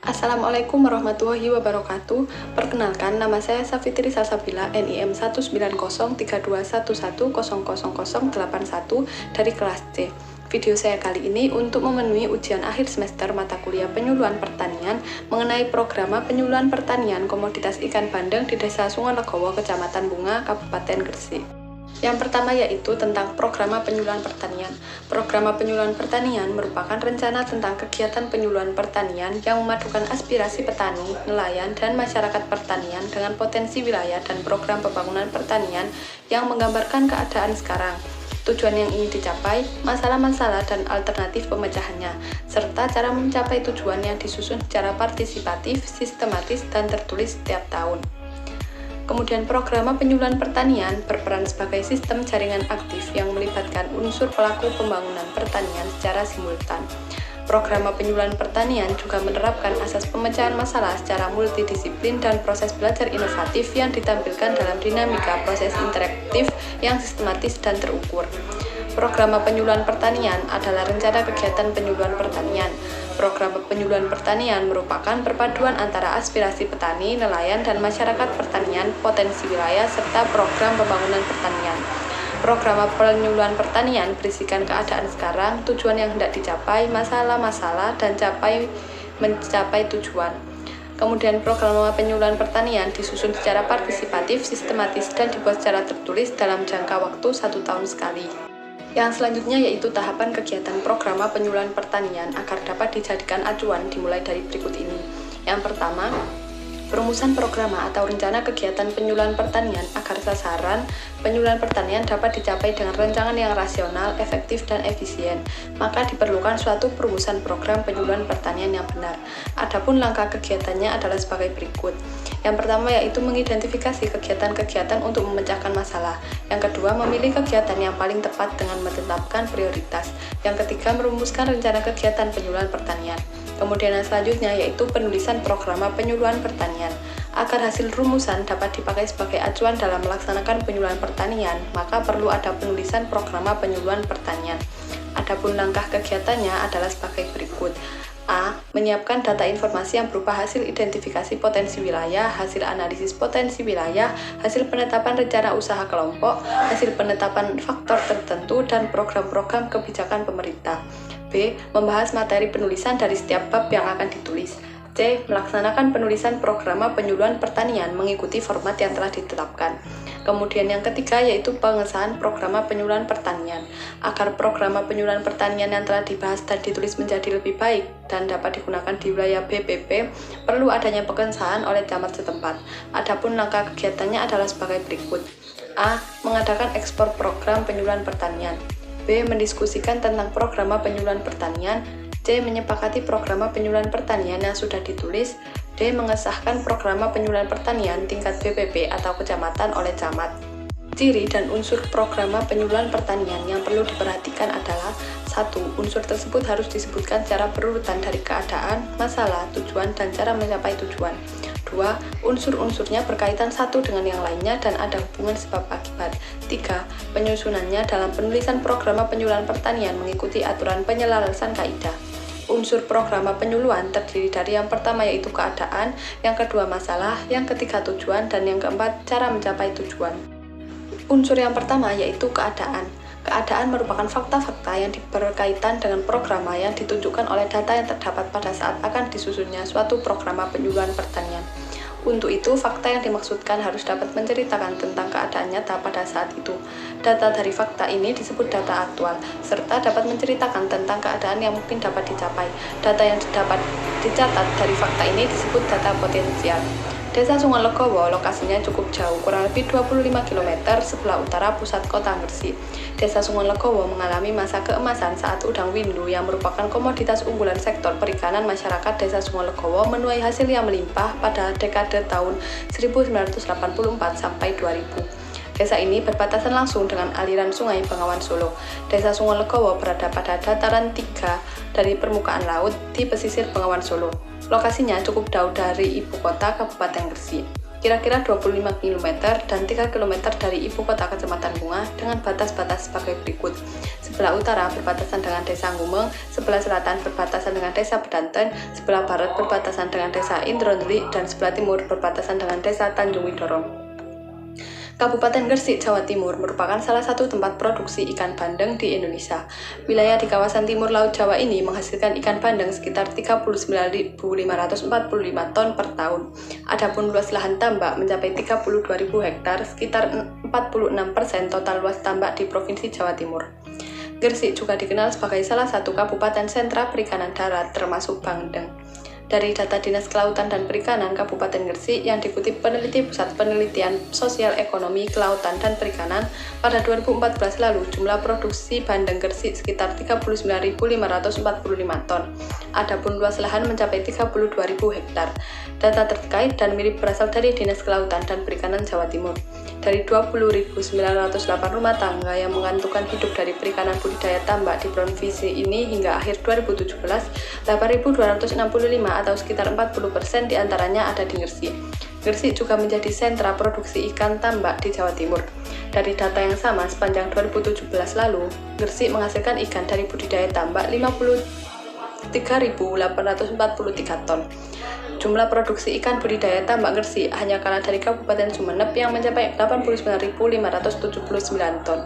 Assalamualaikum warahmatullahi wabarakatuh. Perkenalkan, nama saya Safitri Salsabila, NIM 1903321000081 dari kelas C. Video saya kali ini untuk memenuhi ujian akhir semester mata kuliah penyuluhan pertanian mengenai program penyuluhan pertanian komoditas ikan bandeng di Desa Sungai Legowo, Kecamatan Bunga, Kabupaten Gresik. Yang pertama yaitu tentang program penyuluhan pertanian. Program penyuluhan pertanian merupakan rencana tentang kegiatan penyuluhan pertanian yang memadukan aspirasi petani, nelayan, dan masyarakat pertanian dengan potensi wilayah dan program pembangunan pertanian yang menggambarkan keadaan sekarang, tujuan yang ingin dicapai, masalah-masalah dan alternatif pemecahannya, serta cara mencapai tujuan yang disusun secara partisipatif, sistematis, dan tertulis setiap tahun. Kemudian program penyuluhan pertanian berperan sebagai sistem jaringan aktif yang melibatkan unsur pelaku pembangunan pertanian secara simultan. Program penyuluhan pertanian juga menerapkan asas pemecahan masalah secara multidisiplin dan proses belajar inovatif yang ditampilkan dalam dinamika proses interaktif yang sistematis dan terukur. Program penyuluhan pertanian adalah rencana kegiatan penyuluhan pertanian. Program penyuluhan pertanian merupakan perpaduan antara aspirasi petani, nelayan, dan masyarakat pertanian, potensi wilayah, serta program pembangunan pertanian. Program penyuluhan pertanian berisikan keadaan sekarang, tujuan yang hendak dicapai, masalah-masalah, dan mencapai tujuan. Kemudian program penyuluhan pertanian disusun secara partisipatif, sistematis, dan dibuat secara tertulis dalam jangka waktu 1 tahun sekali. Yang selanjutnya yaitu tahapan kegiatan program penyuluhan pertanian agar dapat dijadikan acuan dimulai dari berikut ini. Yang pertama, perumusan program atau rencana kegiatan penyuluhan pertanian agar sasaran penyuluhan pertanian dapat dicapai dengan rancangan yang rasional, efektif, dan efisien, maka diperlukan suatu perumusan program penyuluhan pertanian yang benar. Adapun langkah kegiatannya adalah sebagai berikut. Yang pertama yaitu mengidentifikasi kegiatan-kegiatan untuk memecahkan masalah. Yang kedua, memilih kegiatan yang paling tepat dengan menetapkan prioritas. Yang ketiga, merumuskan rencana kegiatan penyuluhan pertanian. Kemudian yang selanjutnya yaitu penulisan program penyuluhan pertanian. Agar hasil rumusan dapat dipakai sebagai acuan dalam melaksanakan penyuluhan pertanian, maka perlu ada penulisan program penyuluhan pertanian. Adapun langkah kegiatannya adalah sebagai berikut. A. Menyiapkan data informasi yang berupa hasil identifikasi potensi wilayah, hasil analisis potensi wilayah, hasil penetapan rencana usaha kelompok, hasil penetapan faktor tertentu, dan program-program kebijakan pemerintah. B. Membahas materi penulisan dari setiap bab yang akan ditulis. C. Melaksanakan penulisan program penyuluhan pertanian mengikuti format yang telah ditetapkan. Kemudian yang ketiga yaitu pengesahan program penyuluhan pertanian. Agar program penyuluhan pertanian yang telah dibahas dan ditulis menjadi lebih baik dan dapat digunakan di wilayah BPP, perlu adanya pengesahan oleh camat setempat. Adapun langkah kegiatannya adalah sebagai berikut. A. Mengadakan ekspor program penyuluhan pertanian. B. Mendiskusikan tentang program penyuluhan pertanian. C. Menyepakati program penyuluhan pertanian yang sudah ditulis. D. Mengesahkan program penyuluhan pertanian tingkat BPP atau kecamatan oleh camat. Ciri dan unsur program penyuluhan pertanian yang perlu diperhatikan adalah 1. Unsur tersebut harus disebutkan secara berurutan dari keadaan, masalah, tujuan, dan cara mencapai tujuan. 2. Unsur-unsurnya berkaitan satu dengan yang lainnya dan ada hubungan sebab akibat. 3. Penyusunannya dalam penulisan program penyuluhan pertanian mengikuti aturan penyelarasan kaidah. Unsur program penyuluhan terdiri dari yang pertama yaitu keadaan, yang kedua masalah, yang ketiga tujuan, dan yang keempat cara mencapai tujuan. Unsur yang pertama yaitu keadaan. Keadaan merupakan fakta-fakta yang berkaitan dengan program yang ditunjukkan oleh data yang terdapat pada saat akan disusunnya suatu program penyuluhan pertanian. Untuk itu, fakta yang dimaksudkan harus dapat menceritakan tentang keadaan nyata pada saat itu. Data dari fakta ini disebut data aktual, serta dapat menceritakan tentang keadaan yang mungkin dapat dicapai. Data yang dapat dicatat dari fakta ini disebut data potensial. Desa Sungai Legowo lokasinya cukup jauh, kurang lebih 25 km sebelah utara pusat kota Gresik. Desa Sungai Legowo mengalami masa keemasan saat udang windu yang merupakan komoditas unggulan sektor perikanan masyarakat Desa Sungai Legowo menuai hasil yang melimpah pada dekade tahun 1984 sampai 2000. Desa ini berbatasan langsung dengan aliran Sungai Bengawan Solo. Desa Sungolegowo berada pada dataran 3 dari permukaan laut di pesisir Bengawan Solo. Lokasinya cukup jauh dari ibu kota Kabupaten Gresik, kira-kira 25 km dan 3 km dari ibu kota Kecamatan Bunga dengan batas-batas sebagai berikut. Sebelah utara berbatasan dengan Desa Ngumeng, sebelah selatan berbatasan dengan Desa Bedanten, sebelah barat berbatasan dengan Desa Indroneli, dan sebelah timur berbatasan dengan Desa Tanjung Widoro. Kabupaten Gresik, Jawa Timur merupakan salah satu tempat produksi ikan bandeng di Indonesia. Wilayah di kawasan timur Laut Jawa ini menghasilkan ikan bandeng sekitar 39.545 ton per tahun. Adapun luas lahan tambak mencapai 32.000 hektar, sekitar 46% total luas tambak di Provinsi Jawa Timur. Gresik juga dikenal sebagai salah satu kabupaten sentra perikanan darat termasuk bandeng. Dari data Dinas Kelautan dan Perikanan Kabupaten Gresik yang dikutip peneliti Pusat Penelitian Sosial Ekonomi Kelautan dan Perikanan, pada 2014 lalu jumlah produksi bandeng Gresik sekitar 39.545 ton. Adapun luas lahan mencapai 32.000 hektar. Data terkait dan mirip berasal dari Dinas Kelautan dan Perikanan Jawa Timur. Dari 20.908 rumah tangga yang menggantungkan hidup dari perikanan budidaya tambak di provinsi ini hingga akhir 2017, 8.265 atau sekitar 40% diantaranya ada di Gresik. Gresik juga menjadi sentra produksi ikan tambak di Jawa Timur. Dari data yang sama, sepanjang 2017 lalu, Gresik menghasilkan ikan dari budidaya tambak 53.843 ton. Jumlah produksi ikan budidaya tambak Gresik hanya kalah dari Kabupaten Sumeneb yang mencapai 89.579 ton.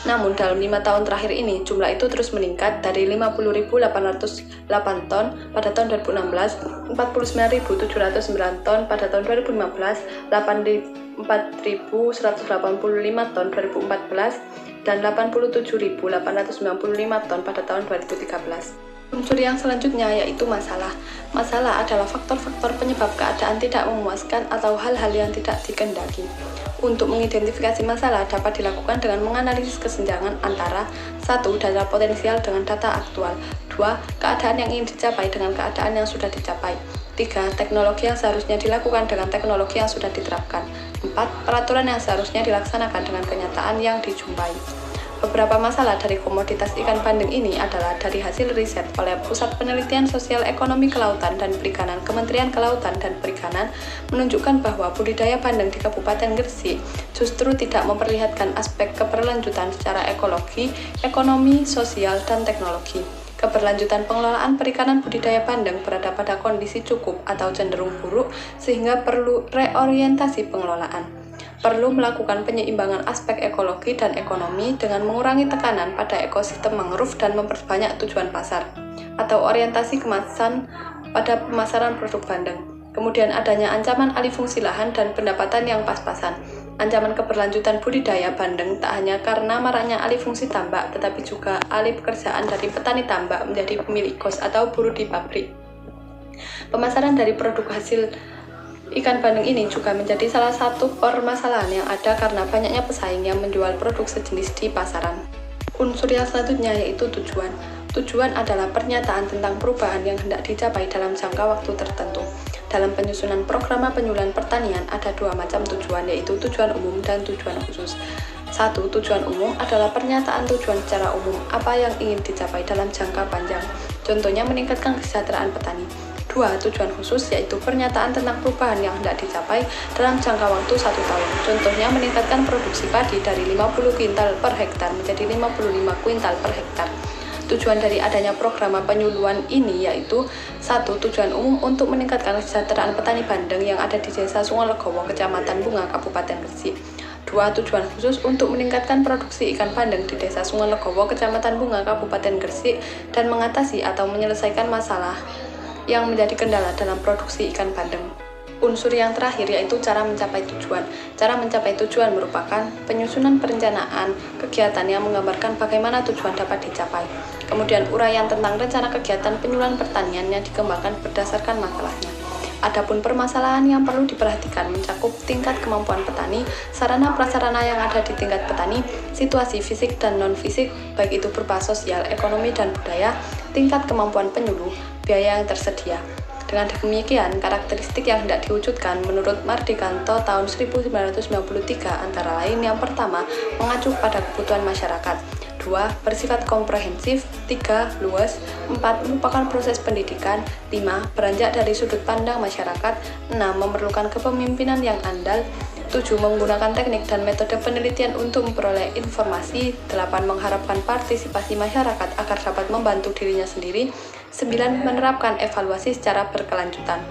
Namun dalam 5 tahun terakhir ini, jumlah itu terus meningkat dari 50.808 ton pada tahun 2016, 49.709 ton pada tahun 2015, 84.185 ton 2014, dan 87.895 ton pada tahun 2013. Unsur yang selanjutnya yaitu masalah. Masalah adalah faktor-faktor penyebab keadaan tidak memuaskan atau hal-hal yang tidak dikehendaki. Untuk mengidentifikasi masalah dapat dilakukan dengan menganalisis kesenjangan antara 1. Data potensial dengan data aktual, 2. Keadaan yang ingin dicapai dengan keadaan yang sudah dicapai, 3. Teknologi yang seharusnya dilakukan dengan teknologi yang sudah diterapkan, 4. Peraturan yang seharusnya dilaksanakan dengan kenyataan yang dijumpai. Beberapa masalah dari komoditas ikan bandeng ini adalah dari hasil riset oleh Pusat Penelitian Sosial Ekonomi Kelautan dan Perikanan Kementerian Kelautan dan Perikanan menunjukkan bahwa budidaya bandeng di Kabupaten Gresik justru tidak memperlihatkan aspek keberlanjutan secara ekologi, ekonomi, sosial, dan teknologi. Keberlanjutan pengelolaan perikanan budidaya bandeng berada pada kondisi cukup atau cenderung buruk sehingga perlu reorientasi pengelolaan. Perlu melakukan penyeimbangan aspek ekologi dan ekonomi dengan mengurangi tekanan pada ekosistem mangrove dan memperbanyak tujuan pasar atau orientasi kemasan pada pemasaran produk bandeng. Kemudian adanya ancaman alih fungsi lahan dan pendapatan yang pas-pasan. Ancaman keberlanjutan budidaya bandeng tak hanya karena maraknya alih fungsi tambak, tetapi juga alih pekerjaan dari petani tambak menjadi pemilik kos atau buruh di pabrik. Pemasaran dari produk hasil ikan bandeng ini juga menjadi salah satu permasalahan yang ada karena banyaknya pesaing yang menjual produk sejenis di pasaran. Unsur yang selanjutnya yaitu tujuan. Tujuan adalah pernyataan tentang perubahan yang hendak dicapai dalam jangka waktu tertentu. Dalam penyusunan program penyuluhan pertanian ada 2 macam tujuan, yaitu tujuan umum dan tujuan khusus. 1. Tujuan umum adalah pernyataan tujuan secara umum apa yang ingin dicapai dalam jangka panjang. Contohnya meningkatkan kesejahteraan petani. 2. Tujuan khusus yaitu pernyataan tentang perubahan yang hendak dicapai dalam jangka waktu 1 tahun. Contohnya meningkatkan produksi padi dari 50 kuintal per hektar menjadi 55 kuintal per hektar. Tujuan dari adanya program penyuluhan ini yaitu 1. Tujuan umum untuk meningkatkan kesejahteraan petani bandeng yang ada di Desa Sungolegowo, Kecamatan Bunga, Kabupaten Gresik. 2. Tujuan khusus untuk meningkatkan produksi ikan bandeng di Desa Sungolegowo, Kecamatan Bunga, Kabupaten Gresik dan mengatasi atau menyelesaikan masalah yang menjadi kendala dalam produksi ikan bandeng. Unsur yang terakhir yaitu cara mencapai tujuan. Cara mencapai tujuan merupakan penyusunan perencanaan kegiatan yang menggambarkan bagaimana tujuan dapat dicapai. Kemudian uraian tentang rencana kegiatan penyuluhan pertanian yang dikembangkan berdasarkan masalahnya. Adapun permasalahan yang perlu diperhatikan mencakup tingkat kemampuan petani, sarana prasarana yang ada di tingkat petani, situasi fisik dan non-fisik, baik itu berupa sosial, ekonomi, dan budaya, tingkat kemampuan penyuluh, biaya yang tersedia. Dengan demikian, karakteristik yang hendak diwujudkan menurut Mardikanto tahun 1993 antara lain yang pertama, mengacu pada kebutuhan masyarakat. 2. Bersifat komprehensif. 3. Luas. 4. Merupakan proses pendidikan. 5. Beranjak dari sudut pandang masyarakat. 6. Memerlukan kepemimpinan yang andal. 7. Menggunakan teknik dan metode penelitian untuk memperoleh informasi. 8. Mengharapkan partisipasi masyarakat agar dapat membantu dirinya sendiri. 9. Menerapkan evaluasi secara berkelanjutan.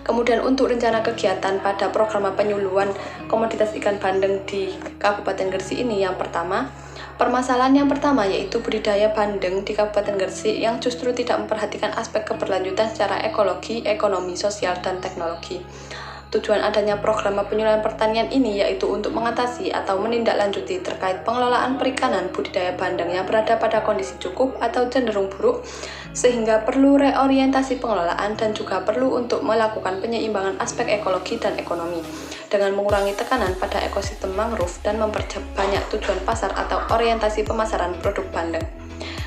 Kemudian untuk rencana kegiatan pada program penyuluhan komoditas ikan bandeng di Kabupaten Gresik ini, yang pertama, permasalahan yang pertama yaitu budidaya bandeng di Kabupaten Gresik yang justru tidak memperhatikan aspek keberlanjutan secara ekologi, ekonomi, sosial, dan teknologi. Tujuan adanya program penyuluhan pertanian ini yaitu untuk mengatasi atau menindaklanjuti terkait pengelolaan perikanan budidaya bandeng yang berada pada kondisi cukup atau cenderung buruk, sehingga perlu reorientasi pengelolaan dan juga perlu untuk melakukan penyeimbangan aspek ekologi dan ekonomi dengan mengurangi tekanan pada ekosistem mangrove dan memperbanyak tujuan pasar atau orientasi pemasaran produk bandeng.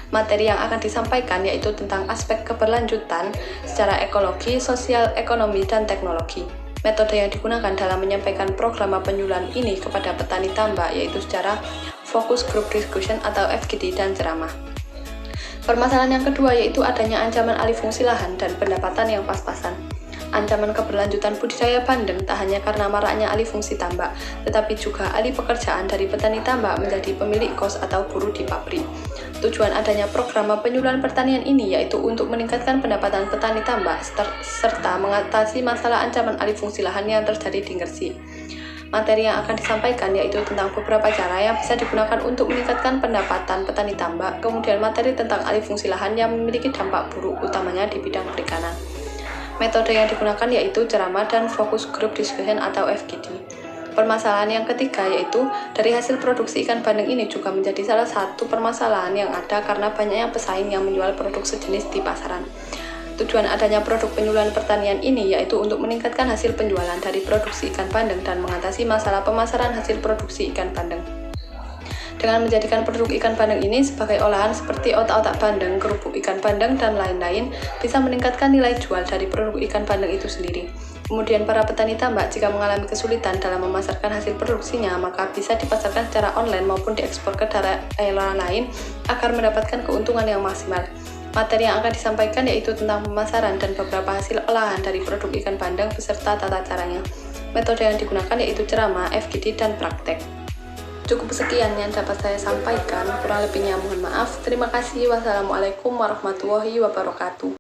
Materi yang akan disampaikan yaitu tentang aspek keberlanjutan secara ekologi, sosial, ekonomi, dan teknologi. Metode yang digunakan dalam menyampaikan program penyuluhan ini kepada petani tambak yaitu secara focus group discussion atau FGD dan ceramah. Permasalahan yang kedua yaitu adanya ancaman alih fungsi lahan dan pendapatan yang pas-pasan. Ancaman keberlanjutan budidaya bandeng tak hanya karena maraknya alih fungsi tambak, tetapi juga alih pekerjaan dari petani tambak menjadi pemilik kos atau buruh di pabrik. Tujuan adanya program penyuluhan pertanian ini yaitu untuk meningkatkan pendapatan petani tambak serta mengatasi masalah ancaman alih fungsi lahan yang terjadi di Gresik. Materi yang akan disampaikan yaitu tentang beberapa cara yang bisa digunakan untuk meningkatkan pendapatan petani tambak, kemudian materi tentang alih fungsi lahan yang memiliki dampak buruk utamanya di bidang perikanan. Metode yang digunakan yaitu ceramah dan fokus group discussion atau FGD. Permasalahan yang ketiga yaitu dari hasil produksi ikan bandeng ini juga menjadi salah satu permasalahan yang ada karena banyaknya pesaing yang menjual produk sejenis di pasaran. Tujuan adanya produk penyuluhan pertanian ini yaitu untuk meningkatkan hasil penjualan dari produksi ikan bandeng dan mengatasi masalah pemasaran hasil produksi ikan bandeng. Dengan menjadikan produk ikan bandeng ini sebagai olahan seperti otak-otak bandeng, kerupuk ikan bandeng, dan lain-lain, bisa meningkatkan nilai jual dari produk ikan bandeng itu sendiri. Kemudian para petani tambak jika mengalami kesulitan dalam memasarkan hasil produksinya, maka bisa dipasarkan secara online maupun diekspor ke daerah lain agar mendapatkan keuntungan yang maksimal. Materi yang akan disampaikan yaitu tentang pemasaran dan beberapa hasil olahan dari produk ikan bandeng beserta tata caranya. Metode yang digunakan yaitu ceramah, FGD, dan praktek. Cukup sekian yang dapat saya sampaikan, kurang lebihnya mohon maaf. Terima kasih. Wassalamualaikum warahmatullahi wabarakatuh.